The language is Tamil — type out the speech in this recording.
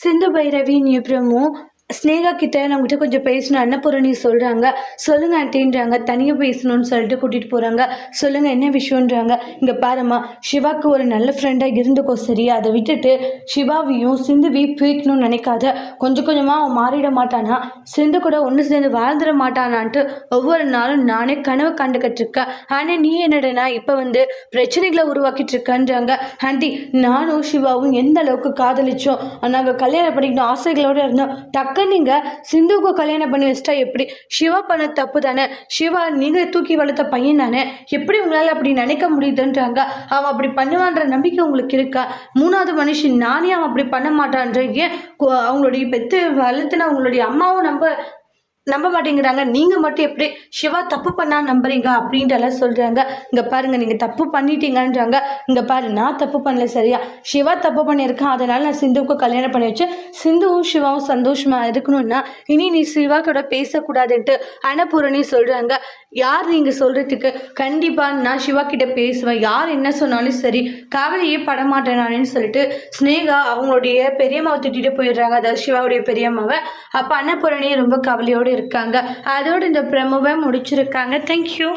சிந்து பைரவியும் பிரமும் ஸ்னேகா கிட்ட நம்மகிட்ட கொஞ்சம் பேசணும் அன்னபூரணி சொல்கிறாங்க. சொல்லுங்க ஆண்டின்றாங்க. தனியாக பேசணும்னு சொல்லிட்டு கூட்டிகிட்டு போகிறாங்க. சொல்லுங்கள் என்ன விஷயன்றாங்க. இங்கே பாரும்மா, சிவாவுக்கு ஒரு நல்ல ஃப்ரெண்டாக இருந்துக்கோ சரியா? அதை விட்டுட்டு சிவாவையும் சிந்துவையும் பிரிக்கணும்னு நினைக்காத. கொஞ்சம் கொஞ்சமாக அவன் மாறிட மாட்டானா, சிந்து கூட ஒன்று சேர்ந்து வாழ்ந்துட மாட்டானான்ட்டு ஒவ்வொரு நாளும் நானே கனவு கண்டுக்கிட்டு இருக்கேன். ஆனால் நீ என்னடனா இப்போ பிரச்சனைகளை உருவாக்கிட்டு இருக்கன்றாங்க. ஆண்டி, நானும் சிவாவும் எந்த அளவுக்கு காதலிச்சோம், நாங்கள் கல்யாணம் பண்ணிக்கணும் ஆசைகளோடு இருந்தோம். நீங்க சிந்துவுக்கு கல்யாணம் பண்ணி வச்சிட்டா எப்படி? சிவா பண்ண தப்பு தானே. சிவா நீங்க தூக்கி வளர்த்த பையன் தானே. எப்படி உங்களால அப்படி நினைக்க முடியுதுன்றாங்க. அவன் அப்படி பண்ணுவான்ற நம்பிக்கை உங்களுக்கு இருக்கா? மூணாவது மனுஷன் நானே அவன் அப்படி பண்ண மாட்டான்ற. ஏன் அவங்களுடைய பெத்து வளர்த்துன அவங்களுடைய அம்மாவும் நம்ப மாட்டேங்கிறாங்க. நீங்கள் மட்டும் எப்படி சிவா தப்பு பண்ணா நம்புறீங்க அப்படின்ட்டு எல்லாம் சொல்கிறாங்க. இங்கே பாருங்கள், நீங்கள் தப்பு பண்ணிட்டீங்கன்றாங்க. இங்கே பாரு, நான் தப்பு பண்ணல சரியா? சிவா தப்பு பண்ணியிருக்கான். அதனால் நான் சிந்துவுக்கு கல்யாணம் பண்ணி வச்சேன். சிந்துவும் சிவாவும் சந்தோஷமாக இருக்கணும்னா இனி நீ சிவா கூட பேசக்கூடாதுன்ட்டு அன்னபூரணி சொல்கிறாங்க. யார் நீங்கள் சொல்கிறதுக்கு? கண்டிப்பாக நான் சிவா கிட்ட பேசுவேன். யார் என்ன சொன்னாலும் சரி, கவலையே படமாட்டேன் நானேன்னு சொல்லிட்டு ஸ்னேகா அவங்களுடைய பெரியம்மாவை திட்டிட்டு போயிடுறாங்க. அதாவது சிவாவுடைய பெரியம்மாவை. அப்போ அன்னபூரணி ரொம்ப கவலையோடு இருக்காங்க. அதோடு இந்த ப்ரோமோவை முடிச்சிருக்காங்க. தேங்க்யூ.